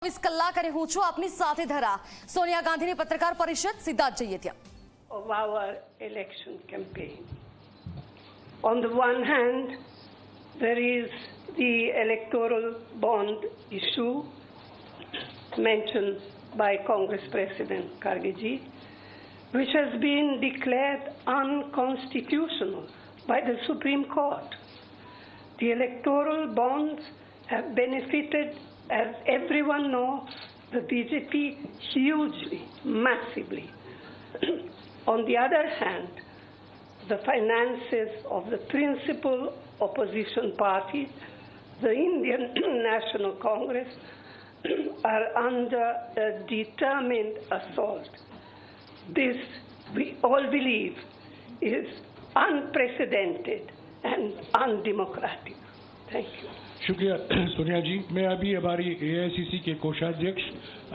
24 કલાક અને હું છું આપની સાથે ધરા. સોનિયા ગાંધીની પત્રકાર પરિષદ, સીધા જ જઈએ ત્યાં. Of our election campaign. On the one hand, there is the electoral bond issue mentioned by Congress President Kharge, which has been declared unconstitutional by the Supreme Court. The electoral bonds have benefited, as everyone knows, the BJP hugely, massively. On the other hand, the finances of the principal opposition party, the Indian National Congress, are under a determined assault. This, we all believe, is unprecedented and undemocratic. Thank you. शुक्रिया सोनिया जी। मैं अभी हमारी AICC के कोषाध्यक्ष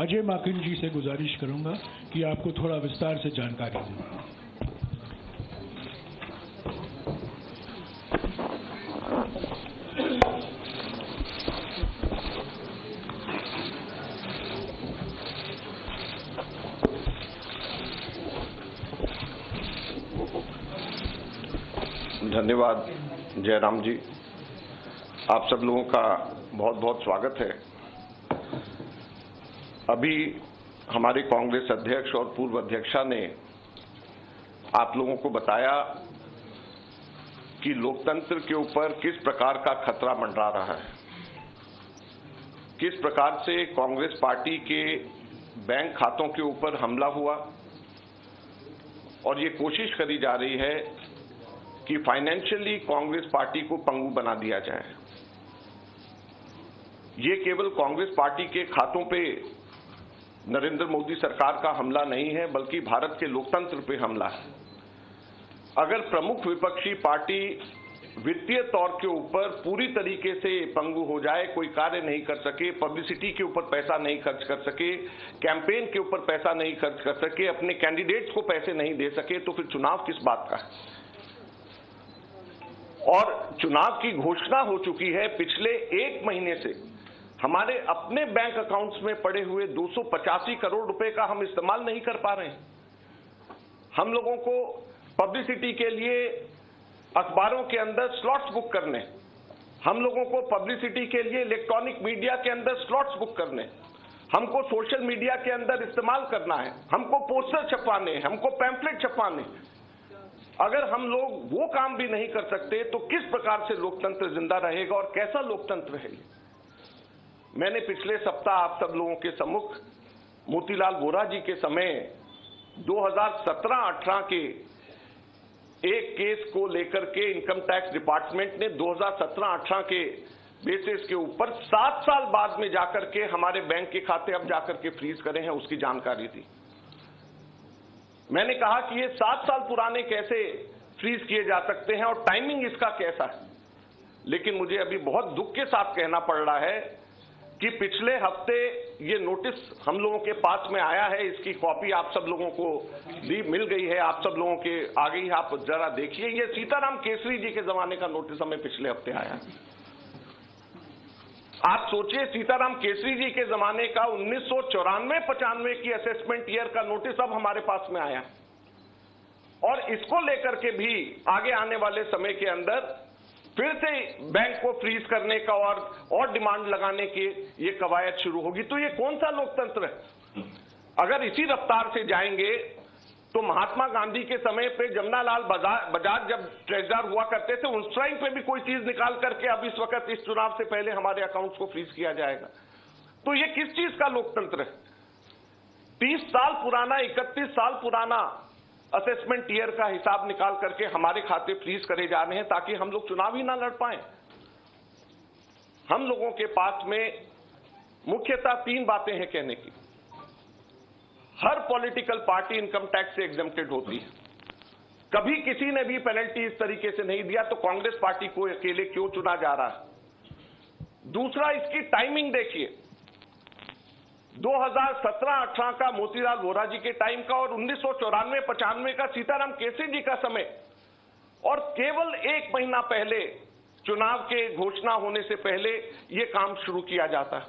अजय माकिन जी से गुजारिश करूंगा कि आपको थोड़ा विस्तार से जानकारी दें। धन्यवाद जयराम जी, आप सब लोगों का बहुत बहुत स्वागत है। अभी हमारे कांग्रेस अध्यक्ष और पूर्व अध्यक्षा ने आप लोगों को बताया कि लोकतंत्र के ऊपर किस प्रकार का खतरा मंडरा रहा है, किस प्रकार से कांग्रेस पार्टी के बैंक खातों के ऊपर हमला हुआ और ये कोशिश करी जा रही है कि फाइनेंशियली कांग्रेस पार्टी को पंगु बना दिया जाए। ये केवल कांग्रेस पार्टी के खातों पे नरेंद्र मोदी सरकार का हमला नहीं है, बल्कि भारत के लोकतंत्र पे हमला है। अगर प्रमुख विपक्षी पार्टी वित्तीय तौर के ऊपर पूरी तरीके से पंगु हो जाए, कोई कार्य नहीं कर सके, पब्लिसिटी के ऊपर पैसा नहीं खर्च कर सके, कैंपेन के ऊपर पैसा नहीं खर्च कर सके, अपने कैंडिडेट्स को पैसे नहीं दे सके, तो फिर चुनाव किस बात का है। और चुनाव की घोषणा हो चुकी है। पिछले एक महीने से हमारे अपने बैंक अकाउंट्स में पड़े हुए 285 करोड़ रुपए का हम इस्तेमाल नहीं कर पा रहे हैं। हम लोगों को पब्लिसिटी के लिए अखबारों के अंदर स्लॉट्स बुक करने, हम लोगों को पब्लिसिटी के लिए इलेक्ट्रॉनिक मीडिया के अंदर स्लॉट्स बुक करने, हमको सोशल मीडिया के अंदर इस्तेमाल करना है, हमको पोस्टर छपवाने, हमको पैम्फलेट छपवाने। अगर हम लोग वो काम भी नहीं कर सकते तो किस प्रकार से लोकतंत्र जिंदा रहेगा और कैसा लोकतंत्र है। मैंने पिछले सप्ताह आप सब लोगों के सम्मुख मोतीलाल वोरा जी के समय 2017-18 के एक केस को लेकर के इनकम टैक्स डिपार्टमेंट ने 2017-18 के बेसिस के ऊपर 7 साल बाद में जाकर के हमारे बैंक के खाते अब जाकर के फ्रीज करे हैं, उसकी जानकारी दी। मैंने कहा कि ये 7 साल पुराने कैसे फ्रीज किए जा सकते हैं और टाइमिंग इसका कैसा है। लेकिन मुझे अभी बहुत दुख के साथ कहना पड़ रहा है कि पिछले हफ्ते ये नोटिस हम लोगों के पास में आया है, इसकी कॉपी आप सब लोगों को मिल गई है, आप सब लोगों के आ गई है, आप जरा देखिए। ये सीताराम केसरी जी के जमाने का नोटिस हमें पिछले हफ्ते आया। आप सोचिए, सीताराम केसरी जी के जमाने का 1994-95 की असेसमेंट ईयर का नोटिस अब हमारे पास में आया और इसको लेकर के भी आगे आने वाले समय के अंदर फिर से बैंक को फ्रीज करने का और डिमांड लगाने की ये कवायद शुरू होगी। तो ये कौन सा लोकतंत्र है। अगर इसी रफ्तार से जाएंगे तो महात्मा गांधी के समय पे जमनालाल बजाज जब ट्रेजरर हुआ करते थे, उस टाइम पे भी कोई चीज निकाल करके अब इस वक्त इस चुनाव से पहले हमारे अकाउंट्स को फ्रीज किया जाएगा। तो ये किस चीज का लोकतंत्र है। 30 साल पुराना, 31 साल पुराना असेसमेंट ईयर का हिसाब निकाल करके हमारे खाते फ्रीज करे जा रहे हैं ताकि हम लोग चुनाव ही ना लड़ पाए। हम लोगों के पास में मुख्यतः 3 बातें हैं कहने की। हर पॉलिटिकल पार्टी इनकम टैक्स से एग्जम्प्टेड होती है। कभी किसी ने भी पेनल्टी इस तरीके से नहीं दिया, तो कांग्रेस पार्टी को अकेले क्यों चुना जा रहा है। दूसरा, इसकी टाइमिंग देखिए। 2017-18 का मोतीलाल वोरा जी के टाइम का और 1994-95 का सीताराम केसरी जी का समय, और केवल 1 महीना पहले चुनाव के घोषणा होने से पहले यह काम शुरू किया जाता है।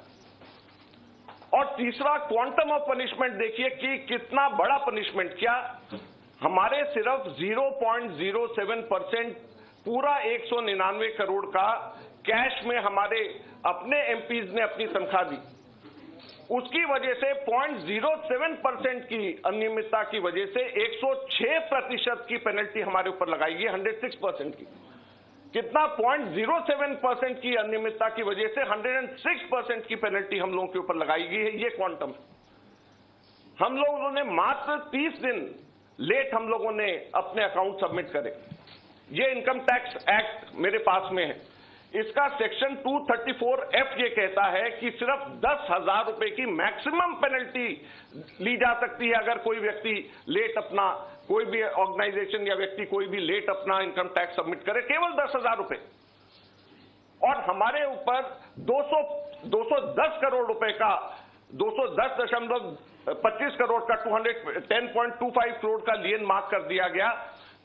और तीसरा, क्वांटम ऑफ पनिशमेंट देखिए कि कितना बड़ा पनिशमेंट। क्या हमारे सिर्फ 0.07% पूरा 199 करोड़ का कैश में हमारे अपने एमपीज ने अपनी तनख्वाह दी, उसकी वजह से 0.07% की अनियमितता की वजह से 106% की पेनल्टी हमारे ऊपर लगाई गई, 106% की। कितना? 0.07% की अनियमितता की वजह से 106% की पेनल्टी हम लोगों के ऊपर लगाई गई है। ये क्वांटम। हम लोगों ने मात्र 30 दिन लेट हम लोगों ने अपने अकाउंट सबमिट करे। ये इनकम टैक्स एक्ट मेरे पास में है, इसका सेक्शन 234F ये कहता है कि सिर्फ 10,000 रुपए की मैक्सिमम पेनल्टी ली जा सकती है अगर कोई व्यक्ति लेट अपना, कोई भी ऑर्गेनाइजेशन या व्यक्ति कोई भी लेट अपना इनकम टैक्स सबमिट करे, केवल 10,000 रुपए। और हमारे ऊपर 210 करोड़ रुपए का 210.25 करोड़ का 210.25 करोड़ का लियन मार्क कर दिया गया।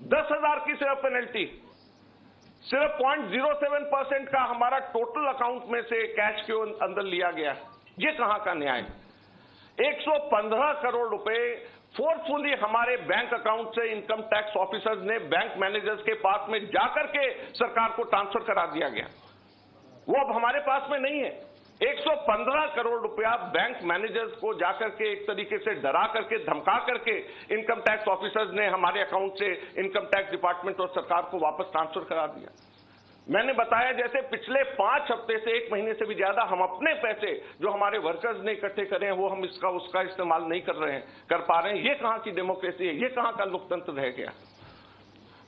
10,000 की सिर्फ पेनल्टी, सिर्फ 0.07% का हमारा टोटल अकाउंट में से कैश के अंदर लिया गया। ये कहां का न्याय? 115 करोड़ रुपए फोर्सफुली हमारे बैंक अकाउंट से इनकम टैक्स ऑफिसर्स ने बैंक मैनेजर्स के पास में जाकर के सरकार को ट्रांसफर करा दिया गया। वो अब हमारे पास में नहीं है। 115 करोड़ रुपया बैंक मैनेजर्स को जाकर के एक तरीके से डरा करके, धमका करके इनकम टैक्स ऑफिसर्स ने हमारे अकाउंट से इनकम टैक्स डिपार्टमेंट और सरकार को वापस ट्रांसफर करा दिया। मैंने बताया जैसे पिछले 5 हफ्ते से 1 महीने से भी ज्यादा हम अपने पैसे जो हमारे वर्कर्स ने इकट्ठे करे हैं वो हम इसका उसका इस्तेमाल नहीं कर पा रहे हैं। ये कहां की डेमोक्रेसी है? ये कहां का लोकतंत्र रह गया?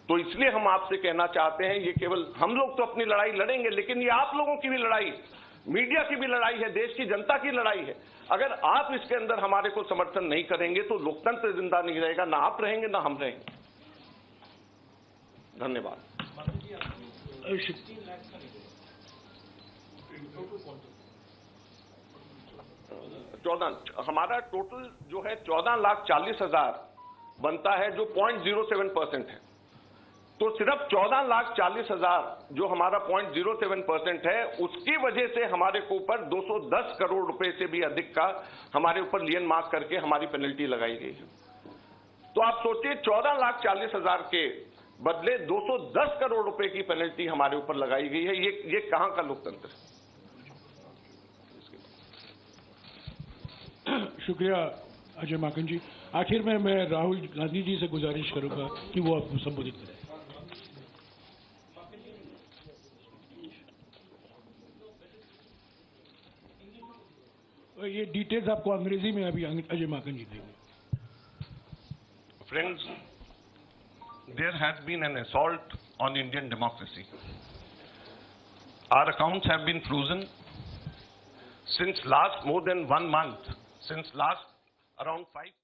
तो इसलिए हम आपसे कहना चाहते हैं, ये केवल हम लोग तो अपनी लड़ाई लड़ेंगे, लेकिन ये आप लोगों की भी लड़ाई, मीडिया की भी लड़ाई है, देश की जनता की लड़ाई है। अगर आप इसके अंदर हमारे को समर्थन नहीं करेंगे तो लोकतंत्र जिंदा नहीं रहेगा, ना आप रहेंगे ना हम रहेंगे। धन्यवाद। हमारा टोटल जो है 14,40,000 बनता है, जो 0.07% है। तो सिर्फ 14,40,000 जो हमारा 0.07% है, उसकी वजह से हमारे को ऊपर 210 करोड़ रुपए से भी अधिक का हमारे ऊपर लियन मार्क करके हमारी पेनल्टी लगाई गई है। तो आप सोचिए 14,40,000 के बदले 210 करोड़ रुपए की पेनल्टी हमारे ऊपर लगाई गई है। ये कहां का लोकतंत्र है? शुक्रिया अजय माकन जी। आखिर में मैं राहुल गांधी जी से गुजारिश करूंगा कि वो आपको संबोधित करें। ये डिटेल्स आपको अंग्रेजी में अभी अजय माकन जी देंगे। Friends, there has been an assault on Indian democracy. Our accounts have been frozen since last more than 1 month, since last around 5 weeks.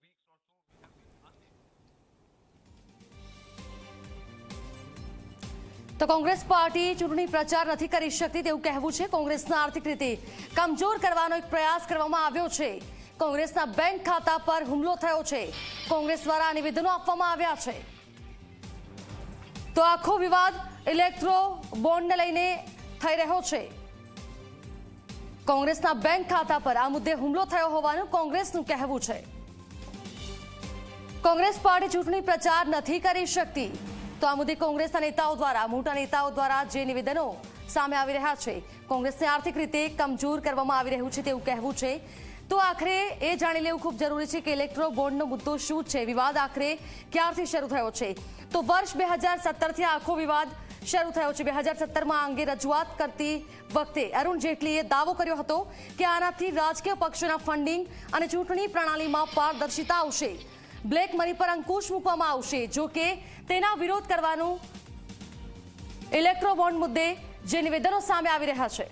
તો કોંગ્રેસ પાર્ટી ચૂંટણી પ્રચાર નથી કરી શકતી તેવું કહેવું છે। કોંગ્રેસના આર્થિક રીતે કમજોર કરવાનો એક પ્રયાસ કરવામાં આવ્યો છે। કોંગ્રેસના બેંક ખાતા પર હુમલો થયો છે। કોંગ્રેસ દ્વારા નિવેદનો આપવામાં આવ્યા છે। તો આખો વિવાદ ઇલેક્ટ્રો બોન્ડને લઈને થઈ રહ્યો છે। કોંગ્રેસના બેંક ખાતા પર આ મુદ્દે હુમલો થયો હોવાનું કોંગ્રેસનું કહેવું છે। કોંગ્રેસ પાર્ટી ચૂંટણી પ્રચાર નથી કરી શકતી। તો આ મુદ્દે કોંગ્રેસના નેતાઓ દ્વારા, મોટા નેતાઓ દ્વારા જે નિવેદનો સામે આવી રહ્યા છે, કોંગ્રેસને આર્થિક રીતે કમજોર કરવામાં આવી રહ્યું છે તેવું કહેવું છે। તો આખરે એ જાણી લેવું ખૂબ જરૂરી છે કે ઇલેક્ટ્રો બોન્ડનો મુદ્દો શું છે, વિવાદ આખરે ક્યારથી શરૂ થયો છે। તો વર્ષ 2017થી આખો વિવાદ શરૂ થયો છે। 2017માં આ અંગે રજૂઆત કરતી વખતે અરુણ જેટલીએ દાવો કર્યો હતો કે આનાથી રાજકીય પક્ષોના ફંડિંગ અને ચૂંટણી પ્રણાલીમાં પારદર્શિતા આવશે, બ્લેક મની પર અંકુશ મૂકવામાં આવશે। જો કે તેના વિરોધ કરવાનું ઇલેક્ટ્રો બોન્ડ મુદ્દે જે નિવેદનો સામે આવી રહ્યા છે